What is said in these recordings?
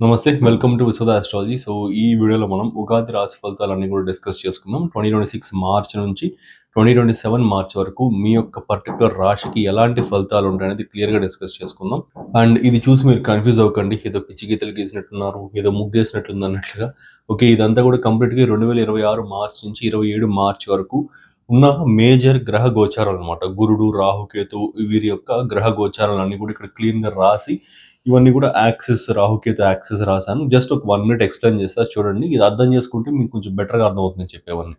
నమస్తే. Welcome to Vishwada astrology. So, ఈ వీడియోలో మనం ఉగాది రాశి ఫలితాలన్నీ కూడా డిస్కస్ చేసుకుందాం. 2026 మార్చ్ నుంచి 2027 మార్చ్ వరకు మీ యొక్క పర్టిక్యులర్ రాశికి ఎలాంటి ఫలితాలు ఉంటాయనేది క్లియర్‌గా డిస్కస్ చేసుకుందాం. అండ్ ఇది చూసి మీరు కన్‌ఫ్యూజ్ అవ్వకండి. ఏదో పిచ్చి గీతలు గీసినట్టున్నారు, ఏదో ముగ్గేసినట్టుంది అన్నట్లుగా. ఓకే. ఇదంతా కూడా కంప్లీట్‌గా 2026 మార్చ్ నుంచి 27 మార్చ్ వరకు ఉన్న మేజర్ గ్రహ గోచారాలనమాట. గురుడు, రాహుకేతు వీరి యొక్క గ్రహ గోచారాలన్నీ కూడా ఇక్కడ క్లీన్‌గా రాసి ఇవన్నీ కూడా యాక్సెస్ రాహుకేతు యాక్సెస్ రాశాను. జస్ట్ ఒక 1 మినిట్ ఎక్స్‌ప్లెయిన్ చేస్తా చూడండి. ఇది అర్థం చేసుకుంటే మీకు కొంచెం బెటర్‌గా అర్థమవుతుంది నేను చెప్పేవన్నీ.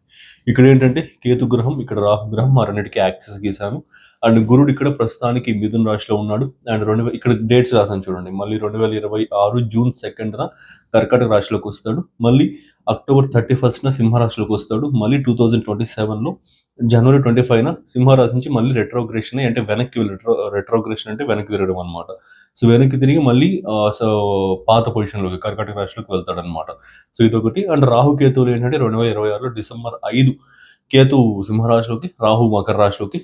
ఇక్కడేంటంటే కేతు గ్రహం, ఇక్కడ రాహు గ్రహం ఆ రెండిటికి యాక్సెస్ గీశాను. అండ్ గురుడు ఇక్కడ ప్రస్తుతానికి మిథున రాశిలో ఉన్నాడు. అండ్ ఇక్కడ డేట్స్ రాశాను చూడండి. మళ్ళీ 2026 జూన్ 2న కర్కాటక రాశిలోకి వస్తాడు. మళ్ళీ అక్టోబర్ 31న సింహరాశిలోకి వస్తాడు. మళ్ళీ 2027లో జనవరి 25న సింహరాశి నుంచి మళ్ళీ రెట్రోగ్రేషన్ అంటే వెనక్కి రెట్రోగ్రేషన్ అంటే వెనక్కి తిరగడం అనమాట. సో వెనక్కి తిరిగి మళ్ళీ సో పాత పొజిషన్లోకి కర్కాటక రాశిలోకి వెళ్తాడనమాట. సో ఇదొకటి. అండ్ రాహు కేతువులు ఏంటంటే 2026లో డిసెంబర్ 5 కేతు సింహరాశిలోకి, రాహు మకర రాశిలోకి,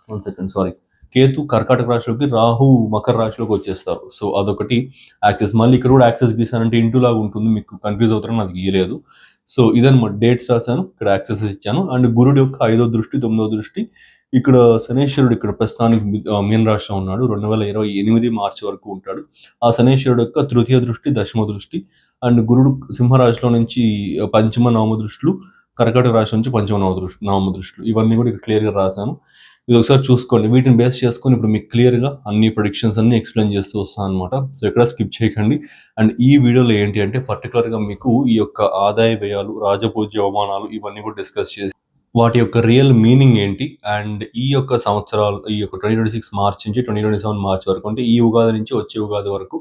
1 సెకండ్ సారీ, కేతు కర్కాటక రాశిలోకి, రాహు మకర రాశిలోకి వచ్చేస్తారు. సో అదొకటి యాక్సెస్. మళ్ళీ ఇక్కడ కూడా యాక్సెస్ గీసానంటే ఇంటూ లాగా ఉంటుంది, మీకు కన్ఫ్యూజ్ అవుతారని అది గీయలేదు. సో ఇదన్నమాట, డేట్స్ రాశాను, ఇక్కడ యాక్సెస్ ఇచ్చాను. అండ్ గురుడు యొక్క 5వ దృష్టి, 9వ దృష్టి. ఇక్కడ శనేశ్వరుడు ఇక్కడ ప్రస్తుతానికి మీన రాశిలో ఉన్నాడు. 2028 మార్చి వరకు ఉంటాడు. ఆ శనేశ్వరుడు యొక్క తృతీయ దృష్టి, దశమ దృష్టి. అండ్ గురుడు సింహరాశిలో నుంచి పంచమ నవమ దృష్టిలు, కర్కాటక రాశి నుంచి పంచమ నవమ దృష్టిలు. ఇవన్నీ కూడా ఇక్కడ క్లియర్గా రాశాను. ఇది ఒకసారి చూసుకోండి. వీటిని బేస్ చేసుకొని ఇప్పుడు మీకు క్లియర్గా అన్ని ప్రొడిక్షన్స్ అన్ని ఎక్స్ప్లెయిన్ చేస్తూ వస్తాను అనమాట. సో ఎక్కడ స్కిప్ చేయకండి. అండ్ ఈ వీడియోలో ఏంటి అంటే పర్టికులర్గా మీకు ఈ యొక్క ఆదాయ వ్యయాలు, రాజపూజ్య అవమానాలు ఇవన్నీ కూడా డిస్కస్ చేసి వాటి యొక్క రియల్ మీనింగ్ ఏంటి, అండ్ ఈ యొక్క సంవత్సరాలు, ఈ యొక్క 2026 మార్చ్ నుంచి 2027 మార్చ్ వరకు, అంటే ఈ ఉగాది నుంచి వచ్చే ఉగాది వరకు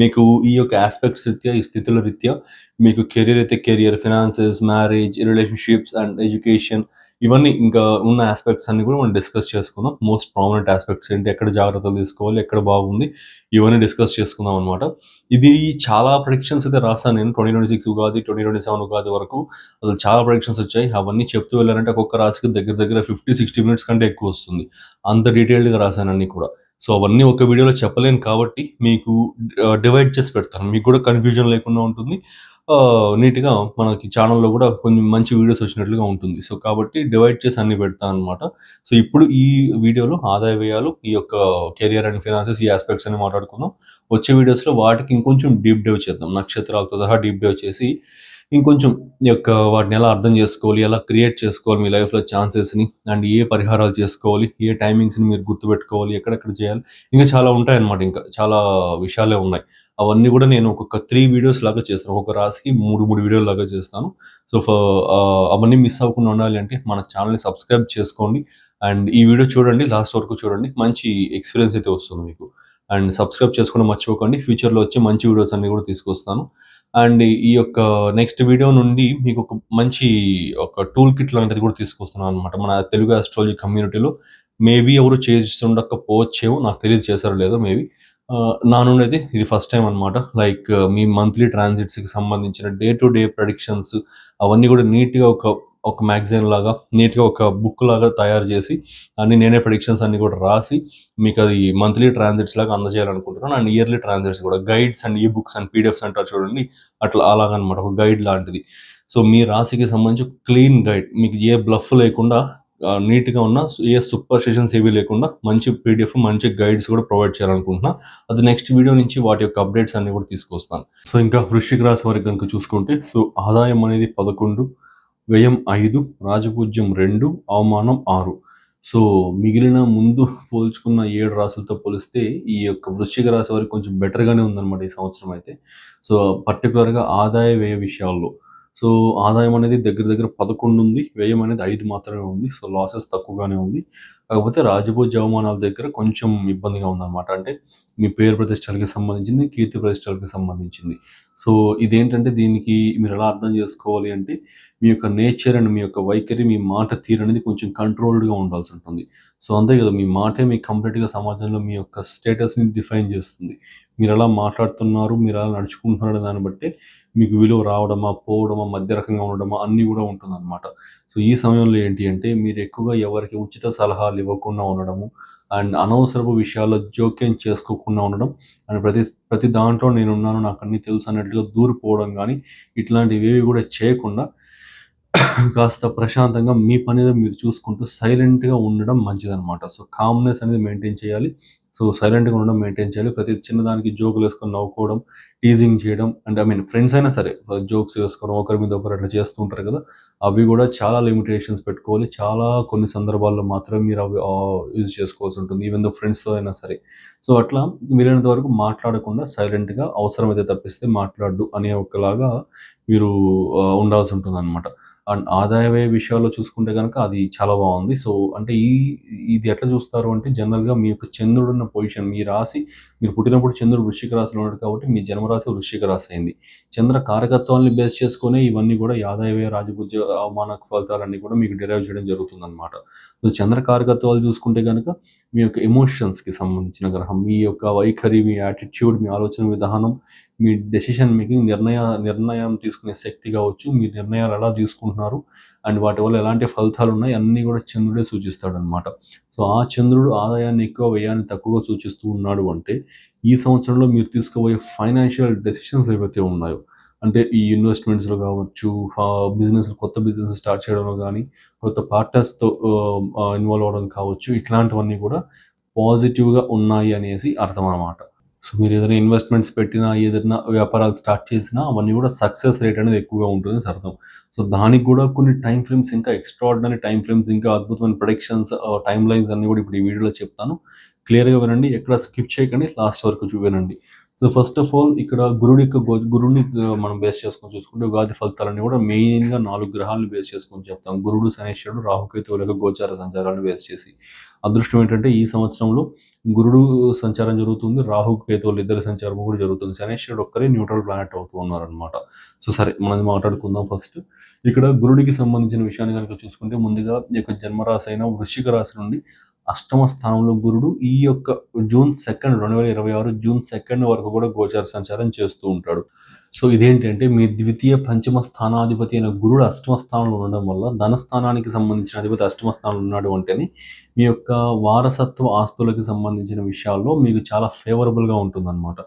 మీకు ఈ యొక్క ఆస్పెక్ట్స్ రీత్యా, ఈ స్థితుల రీత్యా మీకు కెరీర్ అయితే career, finances, marriage, relationships and education, ఇవన్నీ ఇంకా ఉన్న ఆస్పెక్ట్స్ అన్ని కూడా మనం డిస్కస్ చేసుకుందాం. మోస్ట్ ప్రామినెంట్ ఆస్పెక్ట్స్ ఏంటి, ఎక్కడ జాగ్రత్తలు తీసుకోవాలి, ఎక్కడ బాగుంది, ఇవన్నీ డిస్కస్ చేసుకుందాం అనమాట. ఇది చాలా ప్రిడిక్షన్స్ అయితే రాసాను నేను 2026 ఉగాది, 2027 ఉగాది వరకు. అసలు చాలా ప్రొడిక్షన్స్ వచ్చాయి. అవన్నీ చెప్తూ వెళ్ళారంటే ఒక్కొక్క రాశికి దగ్గర దగ్గర 50-60 మినిట్స్ కంటే ఎక్కువ వస్తుంది. అంత డీటెయిల్డ్‌గా రాశాను అన్నీ కూడా. సో అవన్నీ ఒక వీడియోలో చెప్పలేను కాబట్టి మీకు డివైడ్ చేసి పెడతాను. మీకు కూడా కన్‌ఫ్యూజన్ లేకుండా ఉంటుంది. నీట్‌గా మనకి ఛానెల్‌లో కూడా కొన్ని మంచి వీడియోస్ వచ్చినట్లుగా ఉంటుంది. సో కాబట్టి డివైడ్ చేసి అన్నీ పెడతాననమాట. సో ఇప్పుడు ఈ వీడియోలో ఆదాయ వ్యయాలు, ఈ యొక్క కెరియర్ అండ్ ఫినాన్సెస్, ఈ ఆస్పెక్ట్స్ అన్ని మాట్లాడుకుందాం. వచ్చే వీడియోస్‌లో వాటికి ఇంకొంచెం డీప్ డైవ్ చేద్దాం. నక్షత్రాలతో సహా డీప్ డైవ్ చేసి ఇంకొంచెం ఈ యొక్క వాటిని ఎలా అర్థం చేసుకోవాలి, ఎలా క్రియేట్ చేసుకోవాలి మీ లైఫ్‌లో ఛాన్సెస్‌ని, అండ్ ఏ పరిహారాలు చేసుకోవాలి, ఏ టైమింగ్స్‌ని మీరు గుర్తుపెట్టుకోవాలి, ఎక్కడెక్కడ చేయాలి, ఇంకా చాలా ఉంటాయన్నమాట. ఇంకా చాలా విషయాలే ఉన్నాయి. అవన్నీ కూడా నేను ఒక్కొక్క 3 వీడియోస్ లాగా చేస్తాను. ఒక్కొక్క రాశికి 3 వీడియోలు లాగా చేస్తాను. సో అవన్నీ మిస్ అవ్వకుండా ఉండాలి అంటే మన ఛానల్‌ని సబ్స్క్రైబ్ చేసుకోండి. అండ్ ఈ వీడియో చూడండి, లాస్ట్ వరకు చూడండి. మంచి ఎక్స్‌పీరియన్స్ అయితే వస్తుంది మీకు. అండ్ సబ్స్క్రైబ్ చేసుకోవడం మర్చిపోకండి. ఫ్యూచర్‌లో వచ్చే మంచి వీడియోస్ అన్నీ కూడా తీసుకొస్తాను. అండ్ ఈ యొక్క నెక్స్ట్ వీడియో నుండి మీకు ఒక మంచి ఒక టూల్ కిట్ లాంటిది కూడా తీసుకొస్తున్నాను అనమాట. మన తెలుగు ఆస్ట్రాలజీ కమ్యూనిటీలో మేబీ ఎవరు చేస్తుండకపోవచ్చేమో, నాకు తెలియదు చేశారో లేదో మేబీ. నా నుండి అయితే ఇది ఫస్ట్ టైం అనమాట. లైక్ మీ మంత్లీ ట్రాన్సిట్స్‌కి సంబంధించిన డే టు డే ప్రెడిక్షన్స్ అవన్నీ కూడా నీట్‌గా ఒక మ్యాగజైన్ లాగా, నీట్‌గా ఒక బుక్ లాగా తయారు చేసి అన్నీ నేనే ప్రెడిక్షన్స్ అన్నీ కూడా రాసి మీకు అది మంత్లీ ట్రాన్సిట్స్ లాగా అందజేయాలనుకుంటున్నాను. అండ్ ఇయర్లీ ట్రాన్సిట్స్ కూడా గైడ్స్ అండ్ ఈ బుక్స్ అండ్ పీడిఎఫ్స్ అంటారు చూడండి, అట్లా అలాగనమాట, ఒక గైడ్ లాంటిది. సో మీ రాశికి సంబంధించి క్లీన్ గైడ్, మీకు ఏ బ్లఫ్ లేకుండా నీట్‌గా ఉన్న, ఏ సూపర్‌స్టిషన్స్ ఏవి లేకుండా మంచి పీడిఎఫ్, మంచి గైడ్స్ కూడా ప్రొవైడ్ చేయాలనుకుంటున్నా. అది నెక్స్ట్ వీడియో నుంచి వాటి యొక్క అప్డేట్స్ అన్నీ కూడా తీసుకొస్తాను. సో ఇంకా వృశ్చిక రాశి వారికి కనుక చూసుకుంటే, సో ఆదాయం అనేది 11, వ్యయం 5, రాజపూజ్యం 2, అవమానం 6. సో మిగిలిన ముందు పోల్చుకున్న 7 రాశులతో పోలిస్తే ఈ యొక్క వృశ్చిక రాశి వారికి కొంచెం బెటర్‌గానే ఉందన్నమాట ఈ సంవత్సరం అయితే. సో పర్టిక్యులర్‌గా ఆదాయ వ్యయ విషయాల్లో. సో ఆదాయం అనేది దగ్గర దగ్గర 11 ఉంది. వ్యయం అనేది 5 మాత్రమే ఉంది. సో లాసెస్ తక్కువగానే ఉంది. కాకపోతే రాజపూజ్య అవమానాల దగ్గర కొంచెం ఇబ్బందిగా ఉందన్నమాట. అంటే మీ పేరు ప్రతిష్టలకి సంబంధించింది, కీర్తి ప్రతిష్టలకి సంబంధించింది. సో ఇదేంటంటే దీనికి మీరు ఎలా అర్థం చేసుకోవాలి అంటే, మీ యొక్క నేచర్ అండ్ మీ యొక్క వైఖరి, మీ మాట తీరు అనేది కొంచెం కంట్రోల్డ్‌గా ఉండాల్సి ఉంటుంది. సో అంతే కదా, మీ మాటే మీకు కంప్లీట్‌గా సమాజంలో మీ యొక్క స్టేటస్‌ని డిఫైన్ చేస్తుంది. మీరు ఎలా మాట్లాడుతున్నారు, మీరు ఎలా నడుచుకుంటున్నారు అనే దాన్ని బట్టే మీకు విలువ రావడమా, పోవడమా, మధ్య రకంగా ఉండడమా అన్నీ కూడా ఉంటుందన్నమాట. సో సో, ఈ సమయంలో ఏంటి అంటే మీరు ఎక్కువగా ఎవరికి ఉచిత సలహాలు ఇవ్వకుండా ఉండడము, అండ్ అనవసరపు విషయాల్లో జోక్యం చేసుకోకుండా ఉండడం, అండ్ ప్రతి దాంట్లో నేనున్నాను, నాకన్నీ తెలుసు అన్నట్లుగా దూరిపోవడం గానీ, ఇట్లాంటివేవి గూడా చేయకుండా కాస్త ప్రశాంతంగా మీ పనేదో మీరు చూసుకుంటూ సైలెంట్‌గా ఉండడం మంచిదనమాట. సో, కామ్‌నెస్ అనేది మెయింటైన్ చేయాలి. సో, సైలెంట్‌గా ఉండడం మెయింటైన్ చేయాలి. ప్రతి చిన్నదానికి జోకులేసుకొని నవ్వుకోవడం, టీజింగ్ చేయడం అంటే ఫ్రెండ్స్ అయినా సరే జోక్స్ వేసుకోవడం, ఒకరి మీద ఒకరు అట్లా చేస్తూ ఉంటారు కదా! అవి గూడా చాలా లిమిటేషన్స్ పెట్టుకోవాలి. చాలా కొన్ని సందర్భాల్లో మాత్రమే మీరు అవి యూజ్ చేసుకోవాల్సి ఉంటుంది. ఈవెన్ దో ఫ్రెండ్స్‌తో అయినా సరే. సో, అట్లా వీలైనంత వరకు మాట్లాడకుండా సైలెంట్‌గా అవసరమైతే తప్పిస్తే మాట్లాడడు అనే ఒకలాగా మీరు ఉండాల్సుంటుందనమాట. అండ్ ఆదాయ వ్యయ విషయాల్లో చూసుకుంటే గనక అది చాలా బావుంది. సో, అంటే ఇది ఎట్లా చూస్తారు అంటే జనరల్‌గా మీ యొక్క చంద్రుడున్న పొజిషన్ మీ రాశి మీరు పుట్టినప్పుడు చంద్రుడు వృశ్చిక రాశిలో ఉన్నాడు కాబట్టి మీ జన్మరాశి వృశ్చిక రాశి అయింది. చంద్ర కారకత్వాల్ని బేస్ చేసుకొనే ఇవన్నీ కూడా ఈ ఆదాయ వ్యయ రాజపూజ్య అవమాన ఫలితాలన్నీ కూడా మీకు డిరైవ్ చేయడం జరుగుతుందనమాట. సో, చంద్ర కారకత్వాలు చూసుకుంటే గనక మీ యొక్క ఎమోషన్స్‌కి సంబంధించిన గ్రహం. మీ యొక్క వైఖరి, మీ యాటిట్యూడ్, మీ ఆలోచన విధానం, మీ డెసిషన్ మేకింగ్ నిర్ణయం తీసుకునే శక్తి కావచ్చు, మీ నిర్ణయాలు ఎలా తీసుకుంటున్నారు అండ్ వాటి వల్ల ఎలాంటి ఫలితాలున్నాయి అన్నీ కూడా చంద్రుడే సూచిస్తాడనమాట. సో, ఆ చంద్రుడు ఆదాయాన్ని ఎక్కువ, వ్యయాన్ని తక్కువగా సూచిస్తూ ఉన్నాడు అంటే, ఈ సంవత్సరంలో మీరు తీసుకోబోయే ఫైనాన్షియల్ డెసిషన్స్ ఏవైతే ఉన్నాయో, అంటే ఈ ఇన్వెస్ట్‌మెంట్స్‌లో కావచ్చు, కొత్త బిజినెస్ స్టార్ట్ చేయడంలో గానీ, కొత్త పార్ట్నర్స్‌తో ఇన్వాల్వ్ అవ్వడం కావచ్చు, ఇట్లాంటివన్నీ కూడా పాజిటివ్‌గా ఉన్నాయి అనేసి అర్థమనమాట. సో, మీరేదైనా ఇన్వెస్ట్‌మెంట్స్ పెట్టినా, ఏదైనా వ్యాపారాలు స్టార్ట్ చేసినా అవన్నీ కూడా సక్సెస్ రేట్ అనేది ఎక్కువగా ఉంటుందనేసి అర్థం. సో, దానికి గూడా కొన్ని టైమ్ ఫ్రేమ్స్ ఇంకా ఎక్స్‌ట్రార్డినరీ టైమ్ ఫ్రేమ్స్ ఇంకా అద్భుతమైన ప్రెడిక్షన్స్ టైమ్ లైన్స్ అన్నీ కూడా ఇప్పుడు ఈ వీడియోలో చెప్తాను. క్లియర్‌గా వినండి. ఎక్కడ స్కిప్ చేయకండి. లాస్ట్ వరకు వినండి. సో, ఫస్ట్ ఆఫ్ ఆల్ ఇక్కడ గురుడిని మనం బేస్ చేసుకొని చూసుకుంటే ఉగాది ఫలితాలన్నీ కూడా మెయిన్‌గా 4 గ్రహాలను బేస్ చేసుకొని చెప్తాం. గురుడు, శనీశ్వరుడు, రాహుకేతువుల యొక్క గోచార సంచారాలను బేస్ చేసి. అదృష్టం ఏంటంటే ఈ సంవత్సరంలో గురుడు సంచారం జరుగుతుంది. రాహు, కేతువులు ఇద్దరి సంచారం కూడా జరుగుతుంది. శనీశ్వరుడు ఒక్కరే న్యూట్రల్ ప్లానెట్ అవుతూ ఉన్నారనమాట. సో, సరే మనం మాట్లాడుకుందాం ఫస్ట్. ఇక్కడ గురుడికి సంబంధించిన విషయాన్ని గనుక చూసుకుంటే ముందుగా ఈ యొక్క జన్మరాశి అయిన వృశ్చిక రాశి నుండి అష్టమ స్థానంలో గురుడు ఈ యొక్క జూన్ 2 2026 జూన్ 2 వరకు కూడా గోచార సంచారం చేస్తూ ఉంటాడు. సో, ఇదేంటంటే మీ ద్వితీయ, పంచమ స్థానాధిపతి అయిన గురుడు అష్టమ స్థానంలో ఉండడం వల్ల ధనస్థానానికి సంబంధించిన అధిపతి అష్టమ స్థానంలో ఉన్నాడు అంటేనే మీ యొక్క వారసత్వ ఆస్తులకి సంబంధించిన విషయాల్లో మీకు చాలా ఫేవరబుల్‌గా ఉంటుందన్నమాట.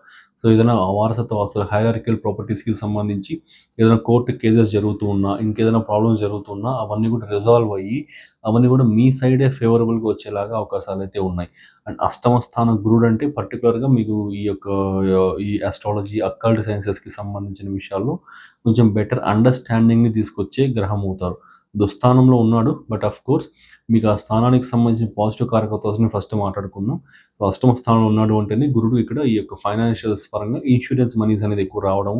సో, ఏదైనా వారసత్వ ఆస్తులు హైరార్కికల్ ప్రాపర్టీస్‌కి సంబంధించి ఏదైనా కోర్ట్ కేసెస్ జరుగుతూ ఉన్నా, ఇంకేదైనా ప్రాబ్లమ్స్ జరుగుతూ ఉన్నా అవన్నీ కూడా రిజాల్వ్ అయ్యి, అవన్నీ కూడా మీ సైడే ఫేవరబుల్‌గా వచ్చేలాగా అవకాశాలైతే ఉన్నాయి. అండ్ అష్టమ స్థానం గురుడు అంటే పర్టిక్యులర్‌గా మీకు ఈ యొక్క ఈ అస్ట్రాలజీ, అక్కల్ట్ సైన్సెస్‌కి సంబంధించిన విషయాల్లో కొంచెం బెటర్ అండర్‌స్టాండింగ్‌ని తీసుకొచ్చే గ్రహం అవుతారు. దుస్థానంలో ఉన్నాడు. బట్ ఆఫ్‌కోర్స్ మీకు ఆ స్థానానికి సంబంధించిన పాజిటివ్ కారకత్వాన్ని ఫస్ట్ మాట్లాడుకుందాం. సో, అష్టమ స్థానంలో ఉన్నాడు అంటేనే గురుడు ఇక్కడ ఈ యొక్క ఫైనాన్షియల్స్ పరంగా ఇన్సూరెన్స్ మనీస్ అనేది ఎక్కువ రావడం,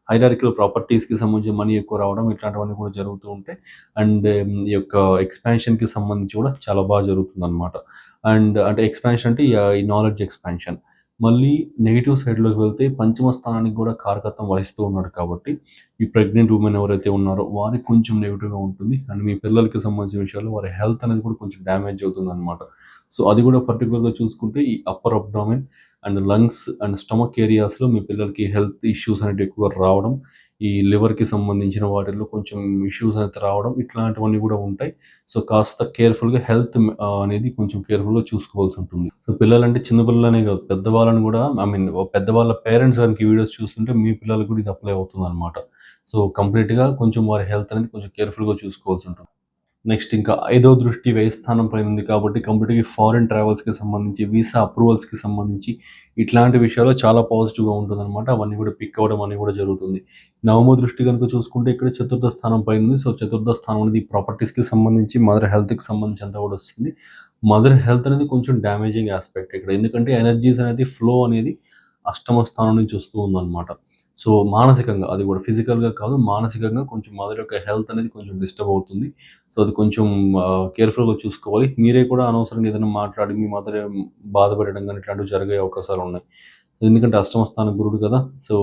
హైరార్కికల్ ప్రాపర్టీస్‌కి సంబంధించిన మనీ ఎక్కువ రావడం ఇట్లాంటివన్నీ కూడా జరుగుతూ ఉంటాయి. అండ్ ఈ యొక్క ఎక్స్‌పాన్షన్‌కి సంబంధించి కూడా చాలా బాగా జరుగుతుందనమాట. అండ్ అంటే ఎక్స్‌పాన్షన్ అంటే ఈ నాలెడ్జ్ ఎక్స్‌పాన్షన్. మళ్ళీ నెగెటివ్ సైడ్‌లోకి వెళ్తే పంచమ స్థానానికి కూడా కారకత్వం వహిస్తూ ఉన్నాడు కాబట్టి, ఈ ప్రెగ్నెంట్ వుమెన్ ఎవరైతే ఉన్నారో వారికి కొంచెం నెగెటివ్‌గా ఉంటుంది. అండ్ మీ పిల్లలకి సంబంధించిన విషయాల్లో వారి హెల్త్ అనేది కూడా కొంచెం డ్యామేజ్ అవుతుందనమాట. సో, అది కూడా పర్టిక్యులర్‌గా చూసుకుంటే ఈ upper abdomen and lungs and stomach ఏరియాస్‌లో మీ పిల్లలకి హెల్త్ ఇష్యూస్ అనేటివి ఎక్కువగా రావడం, ఈ లివర్‌కి సంబంధించిన వాటిల్లో కొంచెం ఇష్యూస్ అయితే రావడం ఇట్లాంటివన్నీ కూడా ఉంటాయి. సో, కాస్త కేర్‌ఫుల్‌గా హెల్త్ అనేది కొంచెం కేర్‌ఫుల్‌గా చూసుకోవాల్సుంటుంది. సో, పిల్లలంటే చిన్న పిల్లలనే కాదు పెద్దవాళ్ళని కూడా పెద్దవాళ్ళ పేరెంట్స్ గనుక ఈ వీడియోస్ చూస్తుంటే మీ పిల్లలకి కూడా ఇది అప్లై అవుతుందనమాట. సో, కంప్లీట్‌గా కొంచెం వారి హెల్త్ అనేది కొంచెం కేర్‌ఫుల్‌గా చూసుకోవాల్సుంటుంది. నెక్స్ట్ ఇంకా ఐదో దృష్టి వ్యయ స్థానం పైన ఉంది కాబట్టి కంప్లీట్‌గా ఫారెన్ ట్రావెల్స్‌కి సంబంధించి, వీసా అప్రూవల్స్‌కి సంబంధించి ఇట్లాంటి విషయాల్లో చాలా పాజిటివ్‌గా ఉంటుందనమాట. అవన్నీ కూడా పిక్ అవ్వడం అనేది కూడా జరుగుతుంది. నవమ దృష్టి గనుక చూసుకుంటే ఇక్కడ చతుర్థ స్థానం పైన ఉంది. సో, చతుర్థ స్థానం అనేది ప్రాపర్టీస్‌కి సంబంధించి, మదర్ హెల్త్‌కి సంబంధించి అంతా కూడా వస్తుంది. మదర్ హెల్త్ అనేది కొంచెం డ్యామేజింగ్ యాస్పెక్ట్ ఇక్కడ. ఎందుకంటే ఎనర్జీస్ అనేది ఫ్లో అనేది అష్టమ స్థానం నుంచి వస్తూ ఉందనమాట. సో, మానసికంగా అది కూడా ఫిజికల్‌గా కాదు మానసికంగా కొంచెం మదర్ యొక్క హెల్త్ అనేది కొంచెం డిస్టర్బ్ అవుతుంది. సో, అది కొంచెం కేర్‌ఫుల్‌గా చూసుకోవాలి. మీరే కూడా అనవసరంగా ఏదైనా మాట్లాడి మీ మదర్ బాధపెట్టడం గాని ఇట్లాంటివి జరిగే అవకాశాలున్నాయి. ఎందుకంటే అష్టమ స్థానం గురుడు కదా! సో,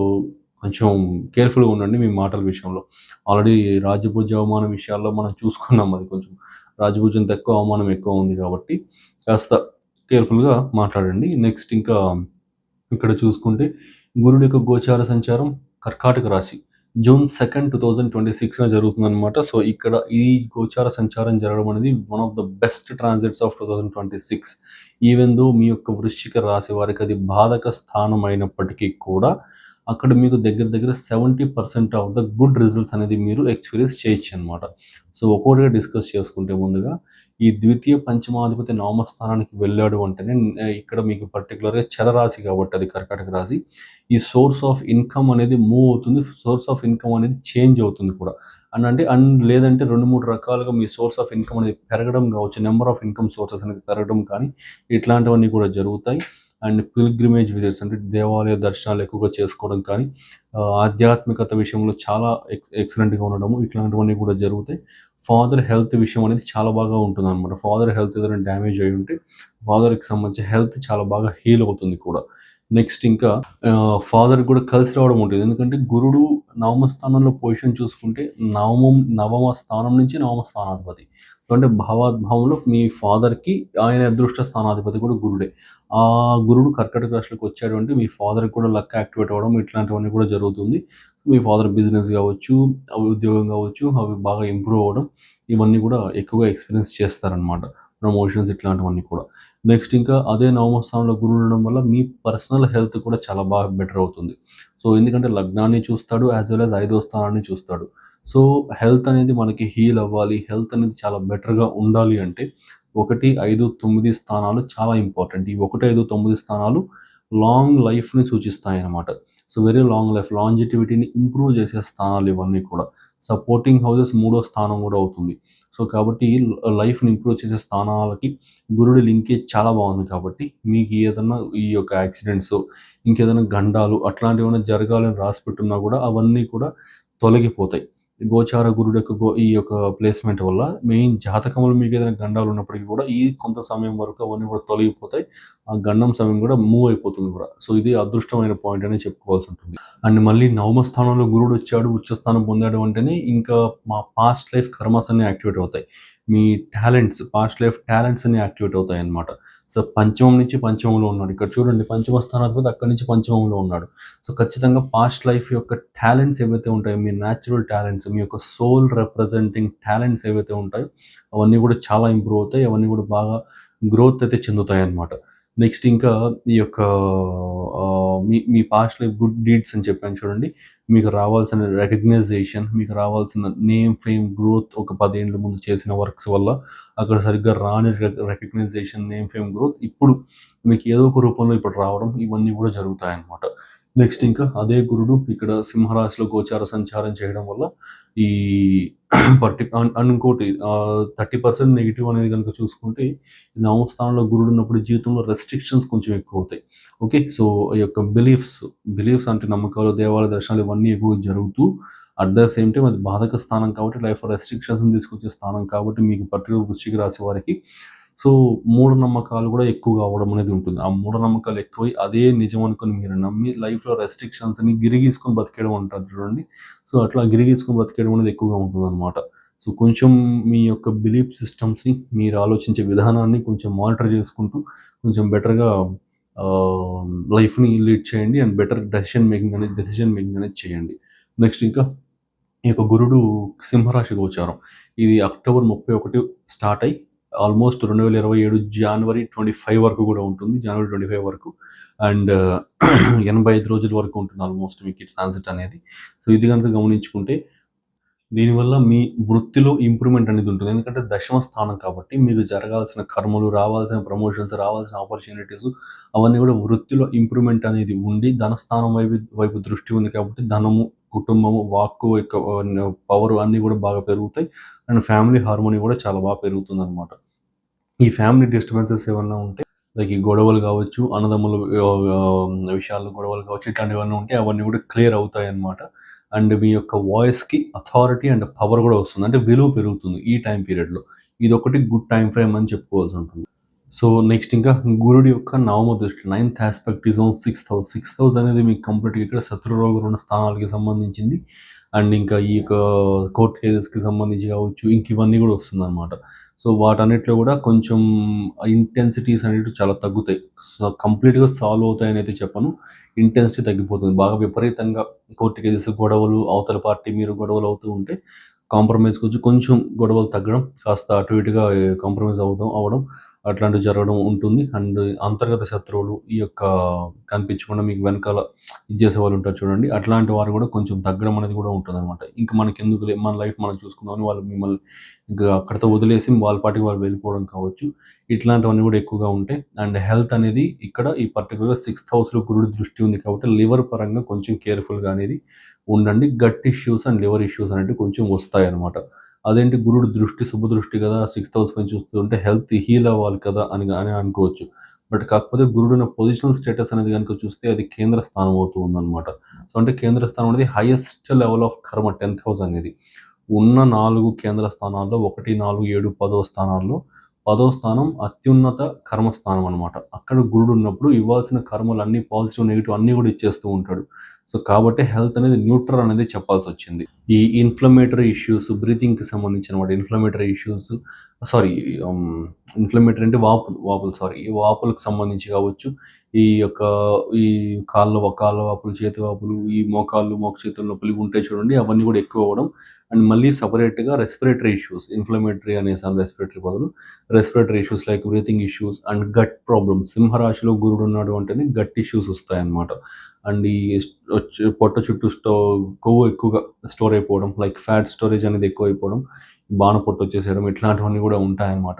కొంచెం కేర్‌ఫుల్‌గా ఉండండి మీ మాటల విషయంలో. ఆల్రెడీ రాజ్యపూజ్య, అవమానం విషయాల్లో మనం చూసుకున్నాం అది కొంచెం. రాజ్యపూజ్యం తక్కువ, అవమానం ఎక్కువ ఉంది కాబట్టి కాస్త కేర్‌ఫుల్‌గా మాట్లాడండి. నెక్స్ట్ ఇంకా ఇక్కడ చూసుకుంటే గురుడి యొక్క గోచార సంచారం కర్కాటక రాశి. జూన్ 2, 2026 జరుగుతుందనమాట. సో, ఇక్కడ ఈ గోచార సంచారం జరగడం అనేది one of the best transits of 2026. Even though మీ యొక్క వృశ్చిక రాశి వారికి అది బాధక స్థానం అయినప్పటికీ కూడా అక్కడ మీకు దగ్గర దగ్గర 70% ఆఫ్ ద గుడ్ రిజల్ట్స్ అనేది మీరు ఎక్స్‌పీరియన్స్ చేయొచ్చనమాట. సో, ఒక్కొక్కటిగా డిస్కస్ చేసుకుంటే ముందుగా ఈ ద్వితీయ పంచమాధిపతి నవమ స్థానానికి వెళ్ళాడు అంటేనే ఇక్కడ మీకు పర్టిక్యులర్‌గా చరరాశి కాబట్టి అది కర్కాటక రాశి. ఈ సోర్స్ ఆఫ్ ఇన్‌కమ్ అనేది మూవ్ అవుతుంది. సోర్స్ ఆఫ్ ఇన్‌కమ్ అనేది చేంజ్ అవుతుంది కూడా. లేదంటే 2, 3 రకాలుగా మీ సోర్స్ ఆఫ్ ఇన్‌కమ్ అనేది పెరగడం కావచ్చు. నంబర్ ఆఫ్ ఇన్‌కమ్ సోర్సెస్ అనేది పెరగడం కానీ ఇట్లాంటివన్నీ కూడా జరుగుతాయి. అండ్ పిల్గ్రిమేజ్ విజిట్స్ అంటే దేవాలయ దర్శనాలు ఎక్కువగా చేసుకోవడం కానీ ఆధ్యాత్మికత విషయంలో చాలా ఎక్సలెంట్‌గా ఉండడము ఇట్లాంటివన్నీ కూడా జరుగుతాయి. ఫాదర్ హెల్త్ విషయం అనేది చాలా బాగా ఉంటుందనమాట. ఫాదర్ హెల్త్ ఏదైనా డ్యామేజ్ అయ్యి ఉంటే ఫాదర్‌కి సంబంధించి హెల్త్ చాలా బాగా హీల్ అవుతుంది కూడా. నెక్స్ట్ ఇంకా ఫాదర్‌కి కూడా కలిసి రావడం ఉంటుంది. ఎందుకంటే గురుడు నవమ స్థానంలో పొజిషన్ చూసుకుంటే నవమ స్థానం నుంచి నవమ స్థానాధిపతి. సో, అంటే భావంలో మీ ఫాదర్‌కి ఆయన అదృష్ట స్థానాధిపతి కూడా గురుడే. ఆ గురుడు కర్కాటక రాశిలోకి వచ్చాడు అంటే మీ ఫాదర్‌కి కూడా లక్ యాక్టివేట్ అవ్వడం ఇట్లాంటివన్నీ కూడా జరుగుతుంది. మీ ఫాదర్ బిజినెస్ కావచ్చు, ఉద్యోగం కావచ్చు అవి బాగా ఇంప్రూవ్ అవ్వడం ఇవన్నీ కూడా ఎక్కువగా ఎక్స్‌పీరియన్స్ చేస్తారనమాట. ప్రమోషన్స్ ఇట్లాంటివన్నీ కూడా. నెక్స్ట్ ఇంకా అదే నవమ స్థానంలో గురువు ఉండడం వల్ల మీ పర్సనల్ హెల్త్ కూడా చాలా బాగా బెటర్ అవుతుంది. సో, ఎందుకంటే లగ్నాన్ని చూస్తాడు యాజ్ వెల్ యాజ్ 5వ స్థానాన్ని చూస్తాడు. సో, హెల్త్ అనేది మనకి హీల్ అవ్వాలి. హెల్త్ అనేది చాలా బెటర్‌గా ఉండాలి అంటే 1, 5, 9 స్థానాలు చాలా ఇంపార్టెంట్. ఈ 1, 5, 9 స్థానాలు లాంగ్ లైఫ్‌ని సూచిస్తాయన్నమాట. సో, వెరీ లాంగ్ లైఫ్ లాంజిటివిటీని ఇంప్రూవ్ చేసే స్థానాలు ఇవన్నీ కూడా. సపోర్టింగ్ హౌసెస్ 3వ స్థానం కూడా అవుతుంది. సో, కాబట్టి లైఫ్‌ని ఇంప్రూవ్ చేసే స్థానాలకి గురుడి లింకేజ్ చాలా బాగుంది కాబట్టి మీకు ఏదన్నా ఈ యొక్క యాక్సిడెంట్స్ ఇంకేదైనా గండాలు అట్లాంటివేమైనా జరగాలని రాసిపెట్టున్నా కూడా అవన్నీ కూడా తొలగిపోతాయి. గోచార గురుడు యొక్క ఈ యొక్క ప్లేస్‌మెంట్ వల్ల మెయిన్ జాతకంలో మీకు ఏదైనా గండాలు ఉన్నప్పటికీ కూడా ఈ కొంత సమయం వరకు అవన్నీ కూడా తొలగిపోతాయి. ఆ గండం సమయం కూడా మూవ్ అయిపోతుంది కూడా. సో, ఇది అదృష్టమైన పాయింట్ అని చెప్పుకోవాల్సి ఉంటుంది. అండ్ మళ్ళీ నవమ స్థానంలో గురుడు వచ్చాడు, ఉచ్చ స్థానం పొందాడు అంటేనే ఇంకా మా పాస్ట్ లైఫ్ కర్మస్ అన్నీ యాక్టివేట్ అవుతాయి. మీ టాలెంట్స్, పాస్ట్ లైఫ్ టాలెంట్స్ అన్నీ యాక్టివేట్ అవుతాయన్నమాట. సో, పంచమం నుంచి పంచమంలో ఉన్నాడు. ఇక్కడ చూడండి పంచమ స్థానాధిపతి అక్కడి నుంచి పంచమంలో ఉన్నాడు. సో, ఖచ్చితంగా పాస్ట్ లైఫ్ యొక్క టాలెంట్స్ ఏవైతే ఉంటాయో, మీ న్యాచురల్ టాలెంట్స్, మీ యొక్క సోల్ రిప్రజెంటింగ్ టాలెంట్స్ ఏవైతే ఉంటాయో, అవన్నీ కూడా చాలా ఇంప్రూవ్ అవుతాయి. అవన్నీ కూడా బాగా గ్రోత్ అయితే చెందుతాయన్నమాట. నెక్స్ట్ ఇంకా ఈ యొక్క మీ మీ పాస్ట్ లైఫ్ గుడ్ డీడ్స్ అని చెప్పాను చూడండి. మీకు రావాల్సిన రికగ్నైజేషన్, మీకు రావాల్సిన నేమ్, ఫేమ్, గ్రోత్ ఒక 10 ఏండ్ల ముందు చేసిన వర్క్స్ వల్ల అక్కడ సరిగ్గా రాని రికగ్నైజేషన్, నేమ్, ఫేమ్, గ్రోత్ ఇప్పుడు మీకు ఏదో ఒక రూపంలో ఇప్పుడు రావడం ఇవన్నీ కూడా జరుగుతాయన్నమాట. నెక్స్ట్ ఇంకా అదే గురుడు ఇక్కడ సింహరాశిలో గోచార సంచారం చేయడం వల్ల ఈ ఇంకోటి 30% నెగెటివ్ అనేది కనుక చూసుకుంటే నవమ స్థానంలో గురుడు ఉన్నప్పుడు జీవితంలో రెస్ట్రిక్షన్స్ కొంచెం ఎక్కువ అవుతాయి. ఓకే. సో, ఈ యొక్క బిలీఫ్స్ అంటే నమ్మకాలు, దేవాలయ దర్శనాలు ఇవన్నీ ఎక్కువ జరుగుతూ అట్ ద సేమ్ టైమ్ అది బాధక స్థానం కాబట్టి లైఫ్‌లో రెస్ట్రిక్షన్స్‌ని తీసుకొచ్చే స్థానం కాబట్టి మీకు పర్టిక్యులర్ వృశ్చిక రాశి వారికి సో, మూఢనమ్మకాలు కూడా ఎక్కువగా అవ్వడం అనేది ఉంటుంది. ఆ మూఢనమ్మకాలు ఎక్కువై అదే నిజం అనుకుని మీరు నమ్మి లైఫ్‌లో రెస్ట్రిక్షన్స్‌ని గిరిగీసుకొని బతికేయడం అంటారు చూడండి. సో, అట్లా గిరిగీసుకొని బతికేయడం అనేది ఎక్కువగా ఉంటుందన్నమాట. సో, కొంచెం మీ యొక్క బిలీఫ్ సిస్టమ్స్‌ని మీరు ఆలోచించే విధానాన్ని కొంచెం మానిటర్ చేసుకుంటూ కొంచెం బెటర్‌గా లైఫ్‌ని లీడ్ చేయండి. అండ్ బెటర్ డెసిషన్ మేకింగ్ అనేది చేయండి. నెక్స్ట్ ఇంకా ఈ యొక్క గురుడు సింహరాశి గోచారం. ఇది అక్టోబర్ 31 స్టార్ట్ అయ్యి ఆల్మోస్ట్ 2027 జనవరి 25 వరకు కూడా ఉంటుంది. జనవరి 25 వరకు అండ్ 85 రోజుల వరకు ఉంటుంది ఆల్మోస్ట్ మీకు ఈ ట్రాన్సిట్ అనేది. సో, ఇది గనుక గమనించుకుంటే దీనివల్ల మీ వృత్తిలో ఇంప్రూవ్‌మెంట్ అనేది ఉంటుంది. ఎందుకంటే దశమ స్థానం కాబట్టి మీకు జరగాల్సిన కర్మలు, రావాల్సిన ప్రమోషన్స్, రావాల్సిన ఆపర్చునిటీస్ అవన్నీ కూడా వృత్తిలో ఇంప్రూవ్‌మెంట్ అనేది ఉండి ధనస్థానం వైపు దృష్టి ఉంది కాబట్టి ధనము, కుటుంబము, వాక్కు యొక్క పవర్ అన్నీ కూడా బాగా పెరుగుతాయి. అండ్ ఫ్యామిలీ హార్మోనీ కూడా చాలా బాగా పెరుగుతుందనమాట. ఈ ఫ్యామిలీ డిస్టర్బెన్సెస్ ఏమన్నా ఉంటే లైక్ ఈ గొడవలు కావచ్చు, అన్నదమ్ముల విషయాల్లో గొడవలు కావచ్చు ఇట్లాంటివన్నీ ఉంటే అవన్నీ కూడా క్లియర్ అవుతాయన్నమాట. అండ్ మీ యొక్క వాయిస్‌కి అథారిటీ అండ్ పవర్ కూడా వస్తుంది. అంటే విలువ పెరుగుతుంది ఈ టైం పీరియడ్‌లో. ఇదొకటి గుడ్ టైమ్ ఫ్రేమ్ అని చెప్పుకోవాల్సి ఉంటుంది. సో, నెక్స్ట్ ఇంకా గురుడి యొక్క నవమ దృష్టి 9థ్ యాస్పెక్ట్ ఈజ్ ఆన్ 6థ్ హౌస్. 6థ్ హౌస్ అనేది మీకు కంప్లీట్‌గా ఇక్కడ శత్రురోగ రుణ స్థానాలకి సంబంధించింది. అండ్ ఇంకా ఈ యొక్క కోర్ట్ కేసెస్కి సంబంధించి కావచ్చు, ఇంక ఇవన్నీ కూడా వస్తుందన్నమాట. సో వాటన్నిటిలో కూడా కొంచెం ఇంటెన్సిటీస్ అనేవి చాలా తగ్గుతాయి. సో కంప్లీట్గా సాల్వ్ అవుతాయని అయితే చెప్పను, ఇంటెన్సిటీ తగ్గిపోతుంది. బాగా విపరీతంగా కోర్టు కేసెస్, గొడవలు, అవతల పార్టీ మీరు గొడవలు అవుతూ ఉంటే కాంప్రమైజ్కి వచ్చి కొంచెం గొడవలు తగ్గడం, కాస్త అటు ఇటుగా కాంప్రమైజ్ అవ్వడం అట్లాంటివి జరగడం ఉంటుంది. అండ్ అంతర్గత శత్రువులు ఈ యొక్క కనిపించకుండా మీకు వెనకాల ఇది చేసేవాళ్ళు ఉంటారు చూడండి, అట్లాంటి వారు కూడా కొంచెం తగ్గడం అనేది కూడా ఉంటుందన్నమాట. ఇంకా మనకెందుకులే, మన లైఫ్ మనం చూసుకుందామని వాళ్ళు మిమ్మల్ని ఇంకా అక్కడితో వదిలేసి వాళ్ళ పాటికి వాళ్ళు వెళ్ళిపోవడం కావచ్చు, ఇట్లాంటివన్నీ కూడా ఎక్కువగా ఉంటాయి. అండ్ హెల్త్ అనేది ఇక్కడ ఈ పర్టికులర్ 6th హౌస్లో గురుడి దృష్టి ఉంది కాబట్టి లివర్ పరంగా కొంచెం కేర్ఫుల్గా అనేది ఉండండి. Gut issues and liver issues అనేవి కొంచెం వస్తాయన్నమాట. అదేంటి గురుడు దృష్టి శుభదృష్టి కదా, 6th హౌస్ పైన చూస్తుంటే హెల్త్ హీల్ అవ్వాలి కదా అని అనుకోవచ్చు. బట్ కాకపోతే గురుడున్న పొజిషనల్ స్టేటస్ అనేది కనుక చూస్తే అది కేంద్ర స్థానం అవుతూ ఉందన్నమాట. సో అంటే కేంద్ర స్థానం అనేది హైయెస్ట్ లెవెల్ ఆఫ్ కర్మ, 10th హౌస్ అనేది. ఉన్న 4 కేంద్ర స్థానాల్లో 1, 4, 7, 10వ స్థానాల్లో 10వ స్థానం అత్యున్నత కర్మస్థానం అనమాట. అక్కడ గురుడు ఉన్నప్పుడు ఇవ్వాల్సిన కర్మలన్నీ పాజిటివ్, నెగిటివ్ అన్నీ కూడా ఇచ్చేస్తూ ఉంటాడు. సో కాబట్టి హెల్త్ అనేది న్యూట్రల్ అనేది చెప్పాల్సి వచ్చింది. ఈ ఇన్ఫ్లమేటరీ ఇష్యూస్, బ్రీతింగ్కి సంబంధించిన వాటి ఇన్ఫ్లమేటరీ ఇష్యూస్, సారీ ఇన్ఫ్లమేటరీ అంటే వాపులు సారీ, ఈ వాపులకు సంబంధించి కావచ్చు, ఈ యొక్క ఈ కాళ్ళ వాపులు, చేతి వాపులు, ఈ మోకాళ్ళ చేతుల నొప్పులు ఉంటాయి చూడండి, అవన్నీ కూడా ఎక్కువ అవ్వడం. అండ్ మళ్ళీ సపరేట్గా రెస్పిరేటరీ ఇష్యూస్, ఇన్ఫ్లమేటరీ అనేసాను రెస్పిరేటరీ బదులు, respiratory issues like breathing issues and gut problems. సింహరాశిలో గురుడు ఉన్నాడు అంటేనే గట్ ఇష్యూస్ వస్తాయన్నమాట. అండ్ ఈ పొట్ట చుట్టూ కొవ్వు ఎక్కువగా స్టోర్ అయిపోవడం, లైక్ ఫ్యాట్ స్టోరేజ్ అనేది ఎక్కువ అయిపోవడం, బాణపొట్టు వచ్చేసేయడం, ఇట్లాంటివన్నీ కూడా ఉంటాయన్నమాట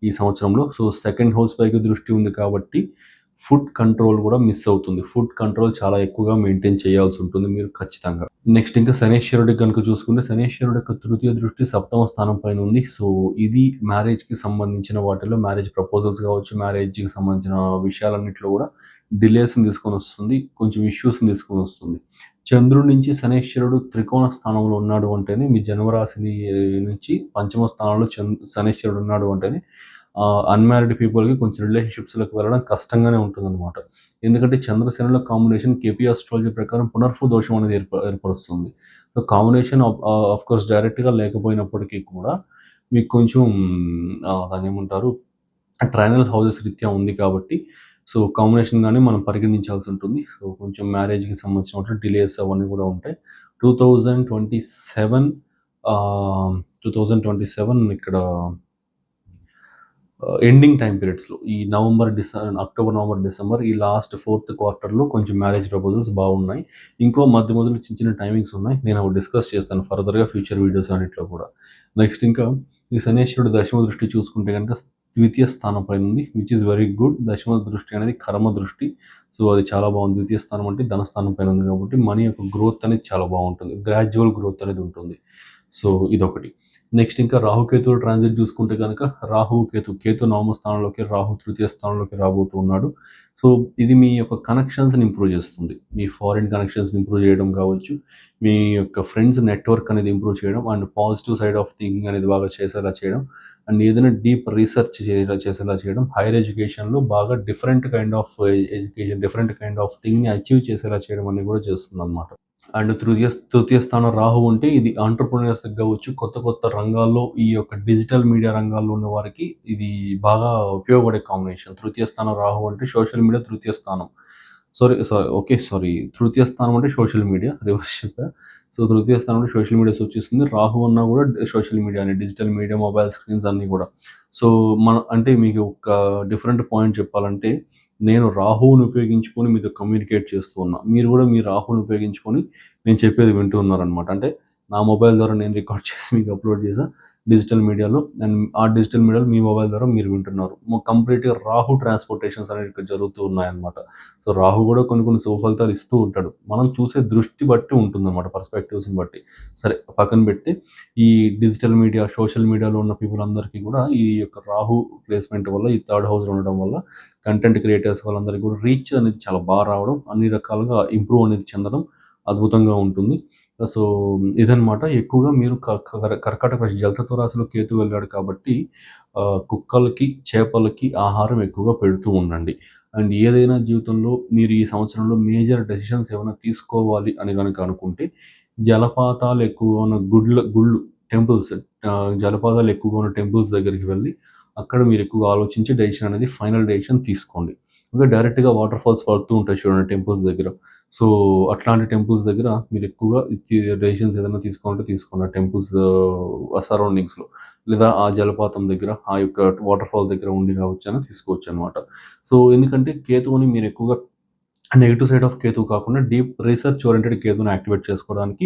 ఈ సంవత్సరంలో. సో 2nd హౌస్ పైకి దృష్టి ఉంది కాబట్టి ఫుడ్ కంట్రోల్ కూడా మిస్ అవుతుంది. ఫుడ్ కంట్రోల్ చాలా ఎక్కువగా మెయింటైన్ చేయాల్సి ఉంటుంది మీరు ఖచ్చితంగా. నెక్స్ట్ ఇంకా శనేశ్వరుడికి కనుక చూసుకుంటే, శనేశ్వరుడు యొక్క తృతీయ దృష్టి 7వ స్థానం పైన ఉంది. సో ఇది మ్యారేజ్కి సంబంధించిన వాటిలో, మ్యారేజ్ ప్రపోజల్స్ కావచ్చు, మ్యారేజ్కి సంబంధించిన విషయాలన్నింటిలో కూడా డిలేస్ని తీసుకొని వస్తుంది, కొంచెం ఇష్యూస్ని తీసుకొని వస్తుంది. చంద్రుడి నుంచి శనేశ్వరుడు త్రికోణ స్థానంలో ఉన్నాడు అంటేనే, మీ జన్మరాశిని నుంచి 5వ స్థానంలో శనేశ్వరుడు ఉన్నాడు అంటేనే అన్మ్యారీడ్ పీపుల్కి కొంచెం రిలేషన్షిప్స్లోకి వెళ్ళడం కష్టంగానే ఉంటుందన్నమాట. ఎందుకంటే చంద్రశనుల కాంబినేషన్ కేపీ ఆస్ట్రాలజీ ప్రకారం పునర్పు దోషం అనేది ఏర్పరుస్తుంది. సో కాంబినేషన్ ఆఫ్ కోర్స్ డైరెక్ట్గా లేకపోయినప్పటికీ కూడా మీకు కొంచెం దాన్ని ఏమంటారు, ట్రైనల్ హౌసెస్ రీత్యా ఉంది కాబట్టి, సో కాంబినేషన్గానే మనం పరిగణించాల్సి ఉంటుంది. సో కొంచెం మ్యారేజ్కి సంబంధించిన డిలేస్ అవన్నీ కూడా ఉంటాయి. 2027 2027 ఇక్కడ ఎండింగ్ టైం పీరియడ్స్లో, ఈ అక్టోబర్, నవంబర్, డిసెంబర్, ఈ లాస్ట్ 4th క్వార్టర్లో కొంచెం మ్యారేజ్ ప్రపోజల్స్ బాగున్నాయి. ఇంకో మధ్య మధ్యలో చిన్న చిన్న టైమింగ్స్ ఉన్నాయి, నేను అవి డిస్కస్ చేస్తాను ఫర్దర్గా ఫ్యూచర్ వీడియోస్ అన్నింటిలో కూడా. నెక్స్ట్ ఇంకా ఈ శనేశ్వరుడు దశమ దృష్టి చూసుకుంటే కనుక ద్వితీయ స్థానం పైన ఉంది, విచ్ ఈస్ వెరీ గుడ్. దశమ దృష్టి అనేది కర్మ దృష్టి, సో అది చాలా బాగుంది. ద్వితీయ స్థానం అంటే ధనస్థానం పైన ఉంది కాబట్టి మనీ యొక్క గ్రోత్ అనేది చాలా బాగుంటుంది, గ్రాడ్యువల్ గ్రోత్ అనేది ఉంటుంది. సో ఇదొకటి. నెక్స్ట్ ఇంకా రాహుకేతువుల ట్రాన్సిట్ చూసుకుంటే కనుక, కేతు నవమ స్థానంలోకి, రాహు తృతీయ స్థానంలోకి రాబోతూ ఉన్నాడు. సో ఇది మీ యొక్క కనెక్షన్స్ని ఇంప్రూవ్ చేస్తుంది. మీ ఫారిన్ కనెక్షన్స్ని ఇంప్రూవ్ చేయడం కావచ్చు, మీ యొక్క ఫ్రెండ్స్ నెట్వర్క్ అనేది ఇంప్రూవ్ చేయడం, and positive side of thinking అనేది బాగా చేసేలా చేయడం, అండ్ ఏదైనా డీప్ రీసెర్చ్ చేసేలా చేయడం, హైయర్ ఎడ్యుకేషన్లో బాగా different kind of education, different kind of థింగ్ని అచీవ్ చేసేలా చేయడం అనేది కూడా చేస్తుంది అనమాట. అండ్ తృతీయ స్థానం రాహు ఉంటే ఇది ఆంటర్‌ప్రెన్యూర్స్‌కి కావచ్చు, కొత్త కొత్త రంగాల్లో ఈ యొక్క డిజిటల్ మీడియా రంగాల్లో ఉన్న వారికి ఇది బాగా ఉపయోగపడే కాంబినేషన్. తృతీయ స్థానం రాహు అంటే సోషల్ మీడియా తృతీయ స్థానం. తృతీయ స్థానం అంటే సోషల్ మీడియా, రివర్స్ చెప్పా. సో తృతీయ స్థానం అంటే సోషల్ మీడియా సూచిస్తుంది. రాహు అన్నా కూడా సోషల్ మీడియానే, డిజిటల్ మీడియా, మొబైల్ స్క్రీన్స్ అన్నీ కూడా. సో అంటే మీకు ఒక డిఫరెంట్ పాయింట్ చెప్పాలంటే, నేను రాహువుని ఉపయోగించుకొని మీతో కమ్యూనికేట్ చేస్తూ ఉన్నా, మీరు కూడా మీ రాహువుని ఉపయోగించుకొని నేను చెప్పేది వింటూ ఉన్నారనమాట. అంటే నా మొబైల్ ద్వారా నేను రికార్డ్ చేసి మీకు అప్లోడ్ చేసా డిజిటల్ మీడియాలో, అండ్ ఆ డిజిటల్ మీడియాలో మీ మొబైల్ ద్వారా మీరు వింటున్నారు. కంప్లీట్గా రాహు ట్రాన్స్పోర్టేషన్స్ అనేవి ఇక్కడ జరుగుతూ ఉన్నాయన్నమాట. సో రాహు కూడా కొన్ని కొన్ని శుభ ఫలితాలు ఇస్తూ ఉంటాడు, మనం చూసే దృష్టి బట్టి ఉంటుందన్నమాట, పర్స్పెక్టివ్స్ని బట్టి. సరే పక్కన పెడితే, ఈ డిజిటల్ మీడియా, సోషల్ మీడియాలో ఉన్న పీపుల్ అందరికీ కూడా ఈ యొక్క రాహు ప్లేస్మెంట్ వల్ల, ఈ 3rd హౌస్లో ఉండడం వల్ల కంటెంట్ క్రియేటర్స్ వాళ్ళందరికీ కూడా రీచ్ అనేది చాలా బాగా రావడం, అన్ని రకాలుగా ఇంప్రూవ్ అనేది చెందడం అద్భుతంగా ఉంటుంది. సో ఇదనమాట. ఎక్కువగా మీరు కర్కాటక రాశి జలతత్వ రాశిలో కేతు వెళ్ళాడు కాబట్టి కుక్కలకి, చేపలకి ఆహారం ఎక్కువగా పెడుతూ ఉండండి. అండ్ ఏదైనా జీవితంలో మీరు ఈ సంవత్సరంలో మేజర్ డెసిషన్స్ ఏమైనా తీసుకోవాలి అని కనుక అనుకుంటే, జలపాతాలు ఎక్కువగా ఉన్న గుళ్ళు టెంపుల్స్, జలపాతాలు ఎక్కువగా ఉన్న టెంపుల్స్ దగ్గరికి వెళ్ళి అక్కడ మీరు ఎక్కువగా ఆలోచించి డెసిషన్ అనేది ఫైనల్ డెసిషన్ తీసుకోండి. ఓకే. డైరెక్ట్‌గా వాటర్ ఫాల్స్ పడుతూ ఉంటాయి చూడండి టెంపుల్స్ దగ్గర. సో, అట్లాంటి టెంపుల్స్ దగ్గర మీరు ఎక్కువగా డెసిషన్స్ ఏదైనా తీసుకోవాలంటే తీసుకోండి. ఆ టెంపుల్స్ సరౌండింగ్స్‌లో లేదా ఆ జలపాతం దగ్గర, ఆ యొక్క వాటర్ ఫాల్ దగ్గర ఉండి కావచ్చైనా తీసుకోవచ్చనమాట. సో, ఎందుకంటే కేతువుని మీరు ఎక్కువగా నెగెటివ్ సైడ్ ఆఫ్ కేతువు కాకుండా డీప్ రీసెర్చ్ ఓరియెంటెడ్ కేతువుని యాక్టివేట్ చేసుకోవడానికి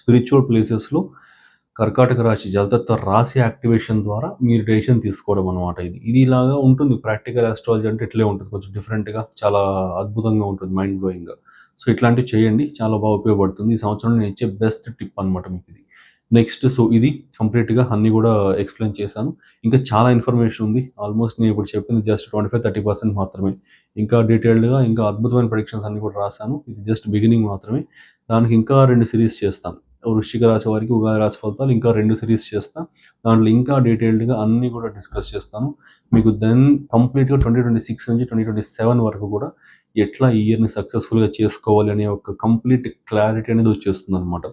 స్పిరిచువల్ ప్లేసెస్‌లో కర్కాటక రాశి, జలతత్వ రాశి యాక్టివేషన్ ద్వారా మీరు డెసిషన్ తీసుకోవడం అనమాట ఇది. ఇది ఇలాగా ఉంటుంది. ప్రాక్టికల్ ఆస్ట్రాలజీ అంటే ఇట్లే ఉంటుంది. కొంచెం డిఫరెంట్‌గా చాలా అద్భుతంగా ఉంటుంది. మైండ్ బ్లోయింగ్‌గా. సో, ఇట్లాంటివి చేయండి. చాలా బాగా ఉపయోగపడుతుంది. ఈ సంవత్సరం నేను ఇచ్చే బెస్ట్ టిప్ అనమాట మీకిది. నెక్స్ట్ సో, ఇది కంప్లీట్‌గా అన్నీ గూడా ఎక్స్‌ప్లెయిన్ చేశాను. ఇంకా చాలా ఇన్ఫర్మేషన్ ఉంది. ఆల్మోస్ట్ నేను ఇప్పుడు చెప్పింది జస్ట్ 25, 30% మాత్రమే. ఇంకా డీటెయిల్డ్‌గా ఇంకా అద్భుతమైన ప్రెడిక్షన్స్ అన్నీ కూడా రాశాను. ఇది జస్ట్ బిగినింగ్ మాత్రమే. దానికి ఇంకా 2 సీరీస్ చేస్తాను. వృశ్చిక రాశి వారికి ఉగాది రాశి ఫలితాలు ఇంకా 2 సీరీస్ చేస్తా. దాంట్లో ఇంకా డీటెయిల్డ్‌గా అన్నీ కూడా డిస్కస్ చేస్తాను. మీకు దెన్ కంప్లీట్‌గా 2026 నుంచి 2027 వరకు కూడా ఎట్లా ఈ ఇయర్‌ని సక్సెస్‌ఫుల్‌గా చేసుకోవాలి అనే ఒక కంప్లీట్ క్లారిటీ అనేది వచ్చేస్తుందనమాట.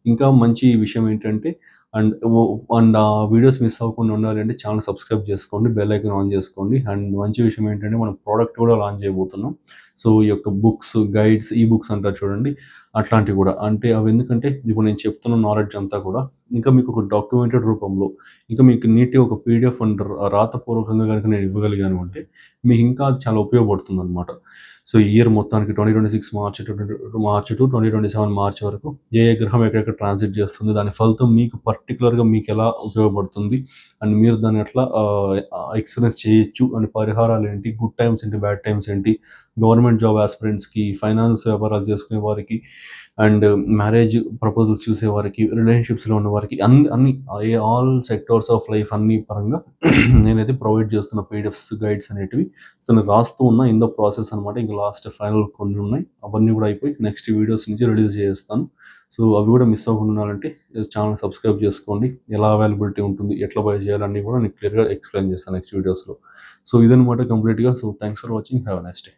ఇంకా మంచి విషయం ఏంటంటే అండ్ ఆ వీడియోస్ మిస్ అవ్వకుండా ఉండాలి అంటే ఛానెల్ సబ్స్క్రైబ్ చేసుకోండి. బెల్ ఐకాన్ ఆన్ చేసుకోండి. అండ్ మంచి విషయం ఏంటంటే మనం ప్రొడక్ట్ కూడా లాంచ్ చేయబోతున్నాం. సో, ఈ యొక్క బుక్స్, గైడ్స్, ఈ బుక్స్ అంటారు చూడండి. అట్లాంటివి కూడా. అంటే అవి ఎందుకంటే ఇప్పుడు నేను చెప్తున్న నాలెడ్జ్ అంతా కూడా ఇంకా మీకు ఒక డాక్యుమెంటెడ్ రూపంలో, ఇంకా మీకు నీట్‌గా ఒక పీడీఎఫ్ అండ్ రాతపూర్వకంగా గనుక నేను ఇవ్వగలిగాను అంటే మీకు ఇంకా అది చాలా ఉపయోగపడుతుందనమాట. సో, ఈ ఇయర్ మొత్తానికి 2026 మార్చ్ టు 2027 మార్చ్ వరకు ఏ ఏ గ్రహం ఎక్కడెక్కడ ట్రాన్సిట్ చేస్తుంది, దాని ఫలితం మీకు పర్టిక్యులర్‌గా మీకెలా ఉపయోగపడుతుంది అండ్ మీరు దాన్ని ఎట్లా ఎక్స్‌పీరియన్స్ చేయొచ్చు అండ్ పరిహారాలేంటి, గుడ్ టైమ్స్ ఏంటి, బ్యాడ్ టైమ్స్ ఏంటి, గవర్నమెంట్ జాబ్ యాస్పిరెంట్స్‌కి, ఫైనాన్స్ వ్యాపారాలు చేసుకునే వారికి అండ్ మ్యారేజ్ ప్రపోజల్స్ చూసేవారికి, రిలేషన్‌షిప్స్‌లో ఉన్నవారికి అన్ని ఆల్ సెక్టార్స్ ఆఫ్ లైఫ్ అన్ని పరంగా నేనైతే ప్రొవైడ్ చేస్తున్న పీడిఎఫ్స్, గైడ్స్ అనేటివి. సో, నేను రాస్తూ ఉన్నా. ఇన్ ద ప్రాసెస్ అనమాట. ఇంక లాస్ట్ ఫైనల్ కొన్ని ఉన్నాయి. అవన్నీ కూడా అయిపోయి నెక్స్ట్ వీడియోస్ నుంచి రిలీజ్ చేసేస్తాను. సో, అవి కూడా మిస్ అవ్వకుండా ఉండాలంటే ఛానెల్ సబ్స్క్రైబ్ చేసుకోండి. ఎలా అవైలబిలిటీ ఉంటుంది, ఎట్లా బై చేయాలి అన్నీ కూడా నేను క్లియర్‌గా ఎక్స్‌ప్లెయిన్ చేస్తాను నెక్స్ట్ వీడియోస్‌లో. సో, ఇదనమాట కంప్లీట్‌గా. So, thanks for watching. Have a nice day.